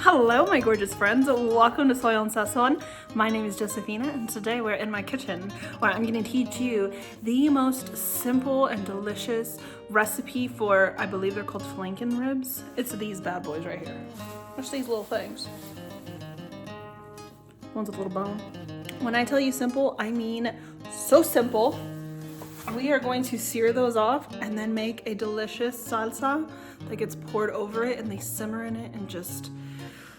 Hello my gorgeous friends, welcome to Soil Sazón. My name is Josefina and today we're in my kitchen where I'm going to teach you the most simple and delicious recipe for, I believe they're called Flanken ribs. It's these bad boys right here. Watch these little things. One's with a little bone. When I tell you simple, I mean so simple. We are going to sear those off and then make a delicious salsa that gets poured over it and they simmer in it and just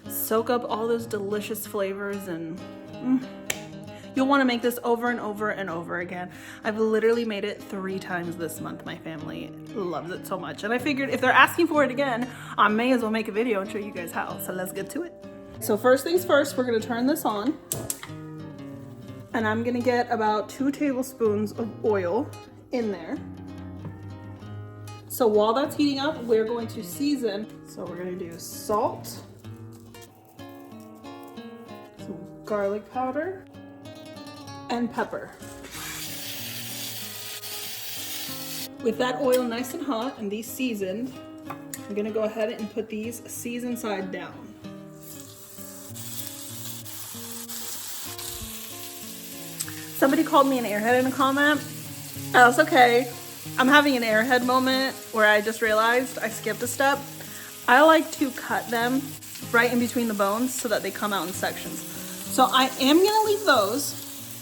soak up all those delicious flavors and you'll want to make this over and over and over again. I've literally made it 3 times this month. My family loves it so much and I figured if they're asking for it again, I may as well make a video and show you guys how. So let's get to it. So first things first, we're going to turn this on and I'm going to get about 2 tablespoons of oil in there. So while that's heating up, we're going to season. So we're going to do salt, some garlic powder, and pepper. With that oil nice and hot and these seasoned, I'm gonna go ahead and put these seasoned side down. Somebody called me an airhead in a comment. That's okay. I'm having an airhead moment where I just realized I skipped a step. I like to cut them right in between the bones so that they come out in sections. So I am gonna leave those.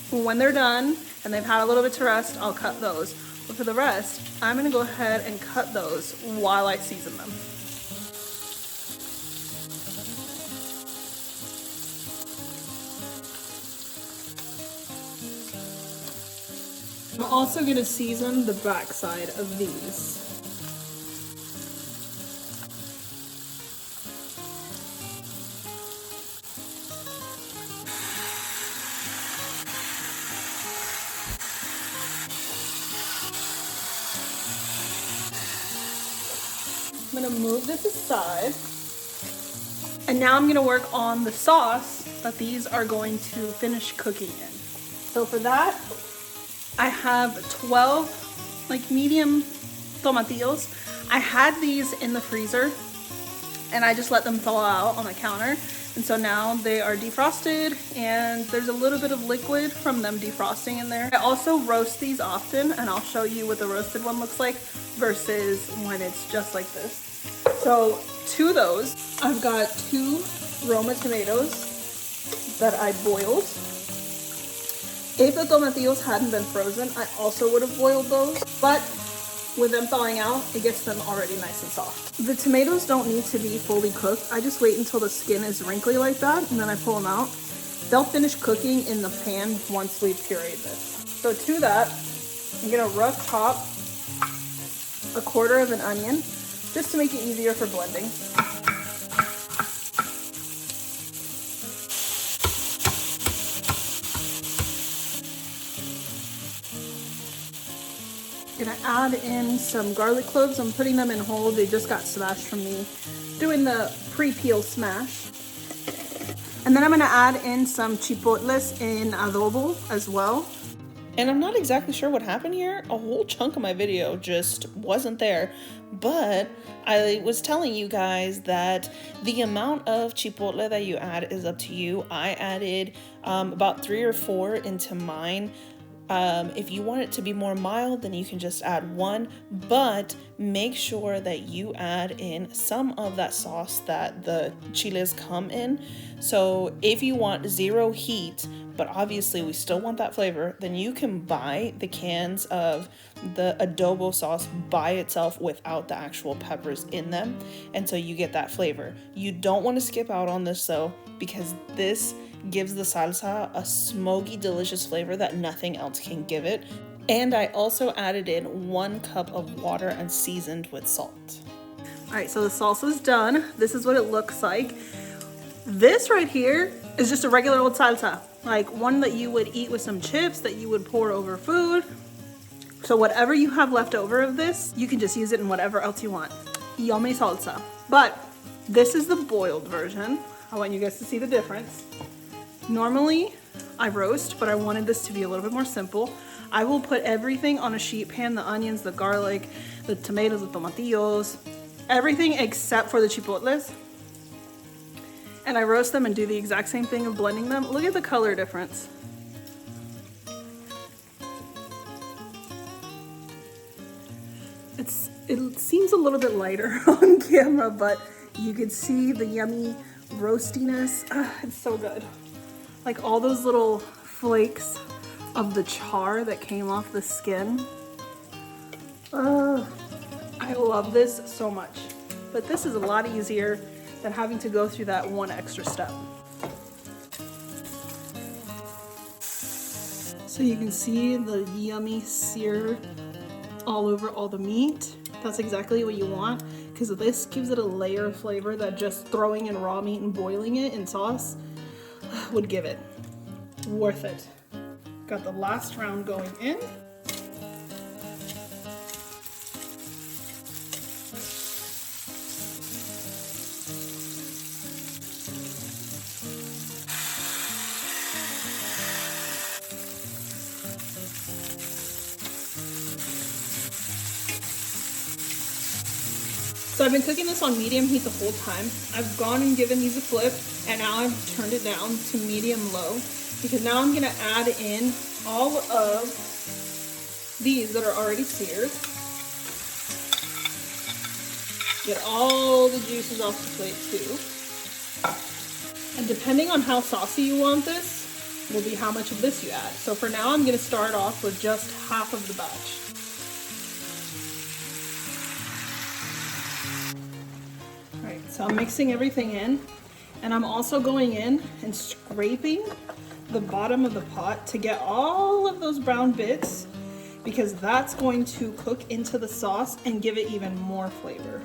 When they're done and they've had a little bit to rest, I'll cut those. But for the rest, I'm gonna go ahead and cut those while I season them. I'm also gonna season the backside of these. I'm gonna move this aside. And now I'm gonna work on the sauce that these are going to finish cooking in. So for that, I have 12 like medium tomatillos. I had these in the freezer and I just let them thaw out on the counter. And so now they are defrosted and there's a little bit of liquid from them defrosting in there. I also roast these often and I'll show you what the roasted one looks like versus when it's just like this. So to those, I've got 2 Roma tomatoes that I boiled. If the tomatillos hadn't been frozen, I also would have boiled those, but with them thawing out, it gets them already nice and soft. The tomatoes don't need to be fully cooked. I just wait until the skin is wrinkly like that, and then I pull them out. They'll finish cooking in the pan once we've pureed this. So to that, I'm gonna rough chop 1/4 of an onion, just to make it easier for blending. Gonna add in some garlic cloves. I'm putting them in whole. They just got smashed from me doing the pre-peel smash. And then I'm gonna add in some chipotles in adobo as well. And I'm not exactly sure what happened here. A whole chunk of my video just wasn't there. But I was telling you guys that the amount of chipotle that you add is up to you. I added about 3 or 4 into mine. If you want it to be more mild, then you can just add 1, but make sure that you add in some of that sauce that the chiles come in. So if you want 0 heat, but obviously we still want that flavor, then you can buy the cans of the adobo sauce by itself without the actual peppers in them. And so you get that flavor. You don't want to skip out on this though, because this gives the salsa a smoky, delicious flavor that nothing else can give it. And I also added in 1 cup of water and seasoned with salt. All right, so the salsa's done. This is what it looks like. This right here is just a regular old salsa, like one that you would eat with some chips that you would pour over food. So whatever you have left over of this, you can just use it in whatever else you want. Yummy salsa. But this is the boiled version. I want you guys to see the difference. Normally I roast, but I wanted this to be a little bit more simple. I will put everything on a sheet pan, the onions, the garlic, the tomatoes, the tomatillos, everything except for the chipotles. and I roast them and do the exact same thing of blending them, look at the color difference. It seems a little bit lighter on camera, but you could see the yummy roastiness. It's so good. Like all those little flakes of the char that came off the skin. I love this so much. But this is a lot easier than having to go through that one extra step. So you can see the yummy sear all over all the meat. That's exactly what you want, because this gives it a layer of flavor that just throwing in raw meat and boiling it in sauce would give it. Worth it. Got the last round going in. So I've been cooking this on medium heat the whole time. I've gone and given these a flip, and now I've turned it down to medium low, because now I'm gonna add in all of these that are already seared. Get all the juices off the plate too. And depending on how saucy you want this, will be how much of this you add. So for now, I'm gonna start off with just half of the batch. So I'm mixing everything in, and I'm also going in and scraping the bottom of the pot to get all of those brown bits, because that's going to cook into the sauce and give it even more flavor.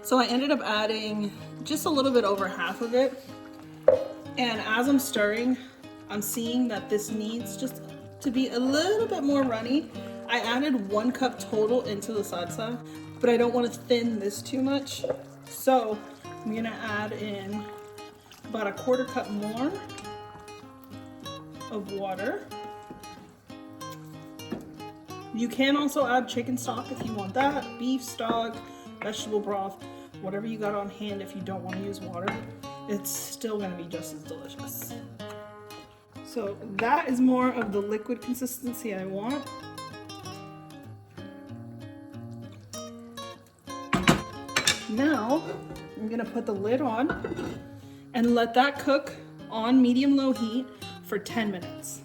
So I ended up adding just a little bit over half of it, and as I'm stirring, I'm seeing that this needs just to be a little bit more runny. I added 1 cup total into the salsa, but I don't want to thin this too much. So I'm gonna add in about a 1/4 cup more of water. You can also add chicken stock if you want that, beef stock, vegetable broth, whatever you got on hand. If you don't want to use water, it's still gonna be just as delicious. So that is more of the liquid consistency I want. Now, I'm gonna put the lid on and let that cook on medium-low heat for 10 minutes.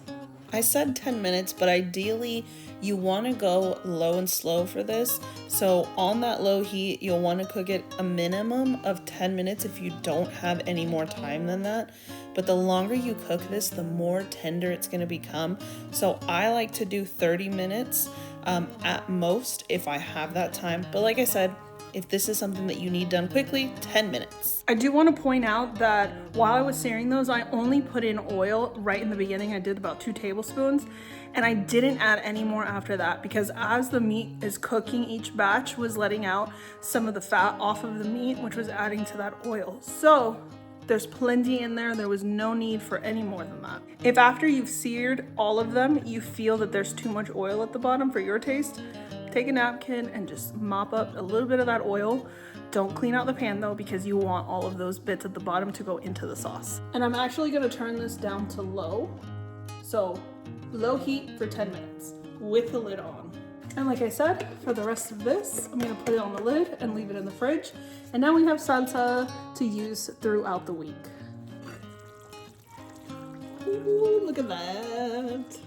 I said 10 minutes, but ideally you want to go low and slow for this. So on that low heat, you'll want to cook it a minimum of 10 minutes if you don't have any more time than that. But the longer you cook this, the more tender it's going to become. So I like to do 30 minutes at most if I have that time. But like I said, if this is something that you need done quickly, 10 minutes. I do want to point out that while I was searing those, I only put in oil right in the beginning. I did about 2 tablespoons, and I didn't add any more after that, because as the meat is cooking, each batch was letting out some of the fat off of the meat, which was adding to that oil. So there's plenty in there. There was no need for any more than that. If after you've seared all of them, you feel that there's too much oil at the bottom for your taste, take a napkin and just mop up a little bit of that oil. Don't clean out the pan though, because you want all of those bits at the bottom to go into the sauce. And I'm actually gonna turn this down to low. So low heat for 10 minutes with the lid on. And like I said, for the rest of this, I'm gonna put it on the lid and leave it in the fridge. And now we have salsa to use throughout the week. Ooh, look at that.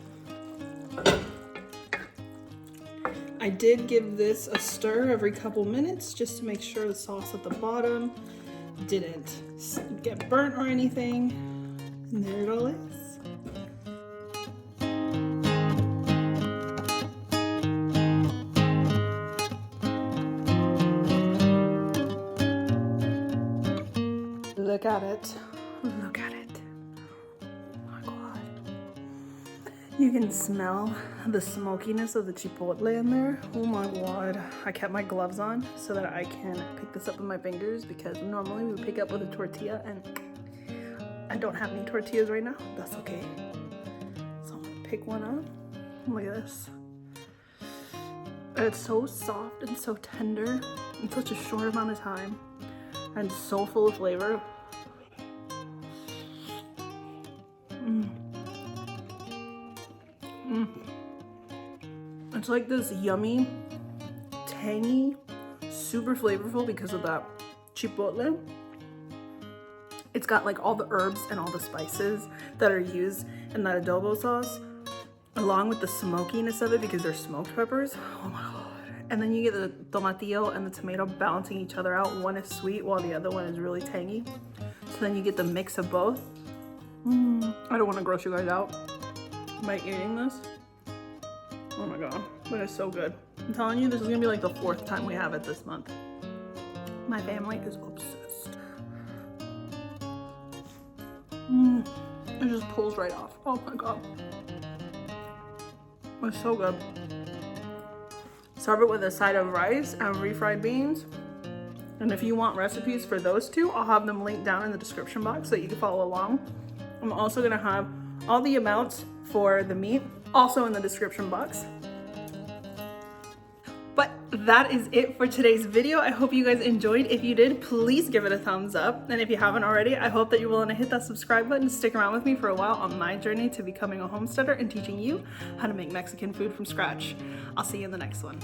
I did give this a stir every couple minutes just to make sure the sauce at the bottom didn't get burnt or anything. And there it all is. Look at it. Look at it. Oh my God. You can smell the smokiness of the chipotle in there. Oh my God. I kept my gloves on so that I can pick this up with my fingers, because normally we would pick up with a tortilla, and I don't have any tortillas right now. That's okay. So I'm gonna pick one up. Look at this. It's so soft and so tender in such a short amount of time and so full of flavor. It's like this yummy, tangy, super flavorful because of that chipotle. It's got like all the herbs and all the spices that are used in that adobo sauce, along with the smokiness of it because they're smoked peppers. Oh my god. And then you get the tomatillo and the tomato balancing each other out. One is sweet while the other one is really tangy. So then you get the mix of both. I don't want to gross you guys out by eating this. Oh my god, but it's so good. I'm telling you, this is gonna be like the 4th time we have it this month. My family is obsessed. It just pulls right off. Oh my god. It's so good. Serve it with a side of rice and refried beans. And if you want recipes for those two, I'll have them linked down in the description box so you can follow along. I'm also gonna have all the amounts for the meat also in the description box. But that is it for today's video. I hope you guys enjoyed. If you did, please give it a thumbs up. And if you haven't already, I hope that you're willing to hit that subscribe button and stick around with me for a while on my journey to becoming a homesteader and teaching you how to make Mexican food from scratch. I'll see you in the next one.